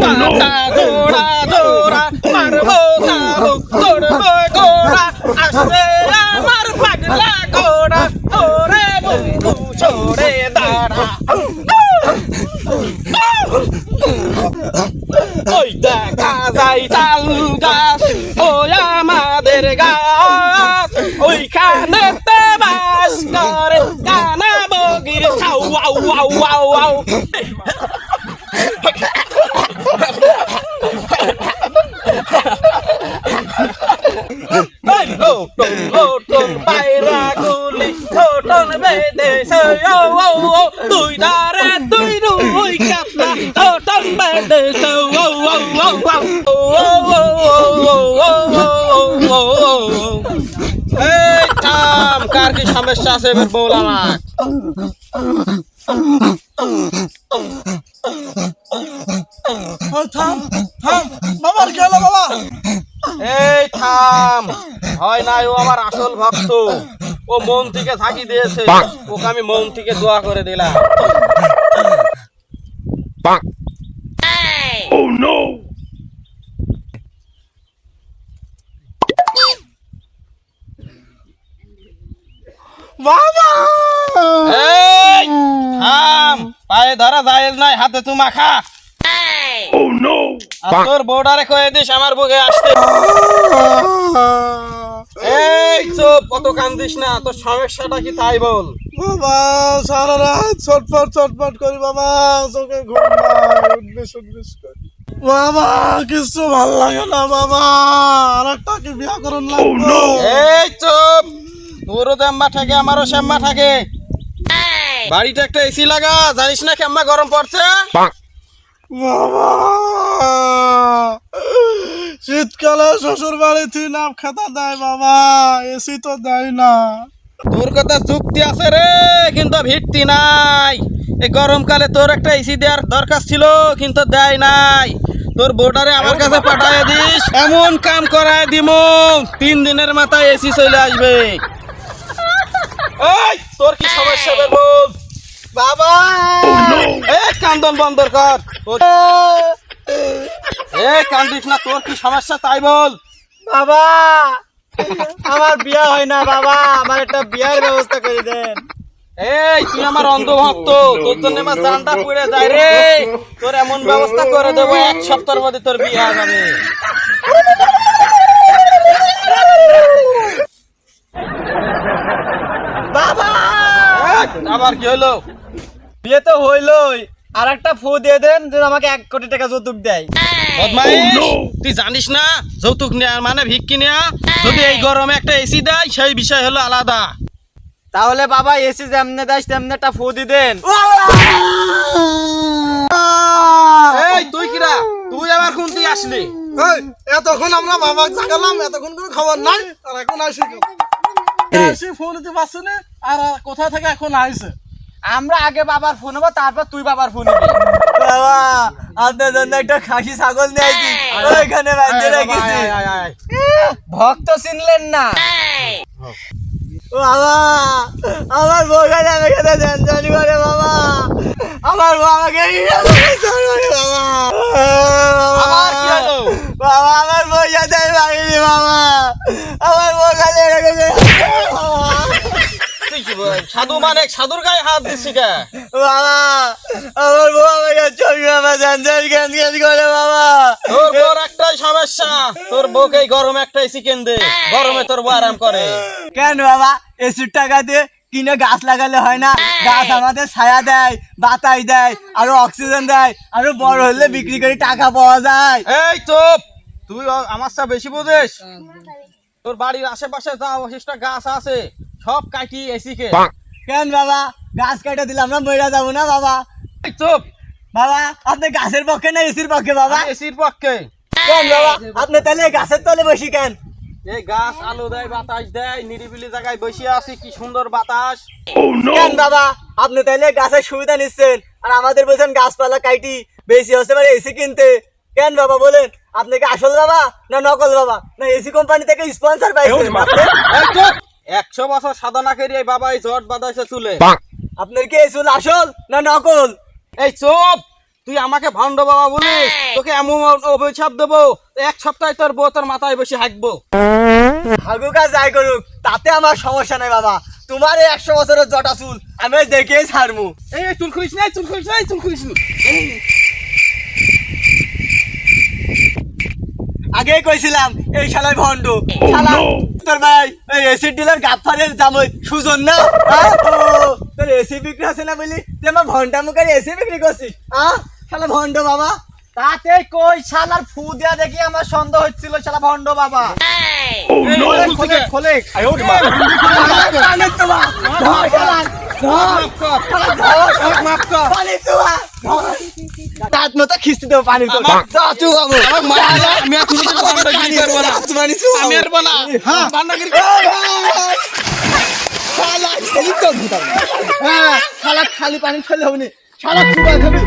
পাতা জোড়া জোড়া মারবো তাবুক চড়বো ঘোড়া আসছে আমার পাগলা ঘোড়া ওরে বন্ধু ছোড়ে দাঁড়া ওই দেখা যায় তাল গাছ ওই আমাদের গাছ ওইখানেতে বাস করে কানা বগির খাও আউ আউ আউ আউ লোটন পায়রা গুলি লোটন বেঁধেছে দুই ধারে দুই রুই কাতলা লোটন বেঁধেছে এই থাম কার কি সমস্যা আছে এবার বল আমার থাম থাম বাবার কি হলো বাবা? এই থাম হয় নাই ও আমার আসল ভক্ত ও মন থেকে থাকি দিয়েছে ওকে আমি মন থেকে দোয়া করে দিলাম Oh no! বাবা এই থাম পায়ে ধরা যায় নাই হাতে চুমা খা Oh no! আর তোর বর্ডারে কয়ে দিস আমার বুকে আসতে এই চুপ অত কান্দিস না তোর সমস্যাটা কি তাই বল বাবা সারা রাত ছটফট করি বাবা চোখে ঘুম নাই উদ্বেস করি বাবা কিছু ভাল লাগে না বাবা আর একটা কি বিয়া করুন লাগবে এই চুপ তোরও জাম্মা থাকে আমারও শ্যাম্মা থাকে বাড়িতে একটা এসি লাগা জানিস না কেমন গরম পড়ছে বাবা শীতকালে শ্বশুর বাড়ি নাম খাতা দেয় বাবা এসি তো দেয় না তোর কথা যুক্তি আছে রে কিন্তু ভিত্তি নাই এই গরমকালে তোর একটা এসি দেওয়ার দরকার ছিল কিন্তু দেয় নাই তোর বোর্ডারে আমার কাছে পাঠায় দিস এমন কাম করায় দিমু 3 দিনের মাথায় এসি চলে আসবে এই তোর কি সমস্যা বল বাবা এই কান্দন বন্ধ কর এই কান্দিস না তোর কি সমস্যা তাই বল বাবা আমার বিয়া হয় না বাবা আমার একটা বিয়ার ব্যবস্থা করে দেন এই তুই আমার অন্ধভক্ত তোর জন্য আমার জানটা পড়ে যায় রে তোর এমন ব্যবস্থা করে দেবো 1 সপ্তাহের মধ্যে তোর বিয়ে হয়ে যাবে বাবা আবার কি হলো বিয়ে তো হইলই আর একটা ফু দিয়ে দেন যে আমাকে 1 কোটি টাকা যৌতুক দেয় বদমাইশ তুই জানিস না যৌতুক নেওয়া মানে ভিক্ষি নেওয়া যদি এই গরমে একটা এসি দেয় সেই বিষয় হলো আলাদা তাহলে বাবা এসি যেমনে দেয় তেমনে একটা ফু দি দেন এই তুই কিরা তুই আবার কোন তুই আসলি এতক্ষণ আমরা বাবা জাগালাম এতক্ষণ কোনো খবর নাই আর এখন আসি ফোন দিতে পারছ না আর কোথা থেকে এখন আইছে আমরা আগে বাবার ফোন হবো তারপর তুই বাবার ফোন নিবি বাবা আপনার জন্য একটা খাসি ছাগল নিয়ে আইছি ওইখানে বাঁধতে রেখেছি ভক্ত চিনলেন না বাবা আমার বউ খালি আমাকে টেনশন করে বাবা আমার বউ আমাকে বাবা আবার কি হলো বাবা আমার বউ যাতে ভাগিনি বাবা আমার বউ খালি রেখেছে তুই কি বল সাধু মানে সাধুর গায়ে হাত দিচ্ছি কে বাবা আমার বউ আমাকে ছবি বাবা টেনশন কেন করে বাবা তোর বউর একটাই সমস্যা তোর বউকে এই গরমে একটা এসি কিন দে গরমে তোর বউ আরাম করে কেন বাবা এসির টাকা দিয়ে কিনে গাছ লাগালে হয় না গাছ আমাদের ছায়া দেয় বাতাস দেয় আরো অক্সিজেন দেয় আরো বড় হলে বিক্রি করে টাকা পাওয়া যায় এই চুপ তুই আমার সাথে বেশি বুঝিস তোর বাড়ির আশেপাশে যা অবশিষ্ট গাছ আছে সব কাটি এসি কে কেন বাবা গাছ কেটে দিলাম না মরে যাবো না বাবা এই চুপ বাবা আপনি গাছের পক্ষে না এসির পক্ষে বাবা এসির পক্ষে কেন বাবা আপনি তাহলে গাছের তলে বসি কেন এই গাছ আলো দেয় বাতাস দেয় নিরিবিলি জায়গায় বসে আছি কি সুন্দর বাতাস কেন বাবা আপনি তাহলে গাছের সুবিধা নিচ্ছেন আর আমাদের বলছেন গাছপালা কাটি বেশি হচ্ছে মানে এসি কিনতে কেন বাবা বলেন আপনি কি আসল বাবা না নকল বাবা না এসি কোম্পানি থেকে স্পন্সর পাইছেন এই চুপ 100 বছর সাধনা করে এই বাবা এই জট বাঁধাইছে চুলে আপনার কি এই চুল আসল না নকল এই চুপ তুই আমাকে ভণ্ড বাবা বলিস, তোকে এমন অভিশাপ দেবো 1 সপ্তাহে তোর বউ তোর মাথায় বসে হাঁকবো। হাগুক আর যাই করুক তাতে আমার সমস্যা নাই বাবা, তোমার এই 100 বছরের জটা চুল আমি দেখেই ছাড়মু। এই চুল খুলিস না, চুল খুলিস না, চুল খুলিস না। আগেই কইছিলাম এই শালার ভণ্ড শালা। তোর ভাই এই এসিড ডিলার গাফারের জামাই সুজন না? তোর এসি বিক্রি আছে না বলি তুই আমার ভণ্টা মুখে এসি বিক্রি করছিস? শালা ভণ্ড বাবা। তাতে কই শালার ফু দিয়া দেখি আমার সন্দেহ হচ্ছিল শালা ভণ্ড বাবা। খোলে খোলে তাত মতো খিস্তি দেবো পানি তো। আমি আর তোর সাথে বান্দাগিরি করবো না, আমি আর বলা বান্দাগিরি শালা খালি পানি ফেলে হবনি, শালা চুবা খাবি।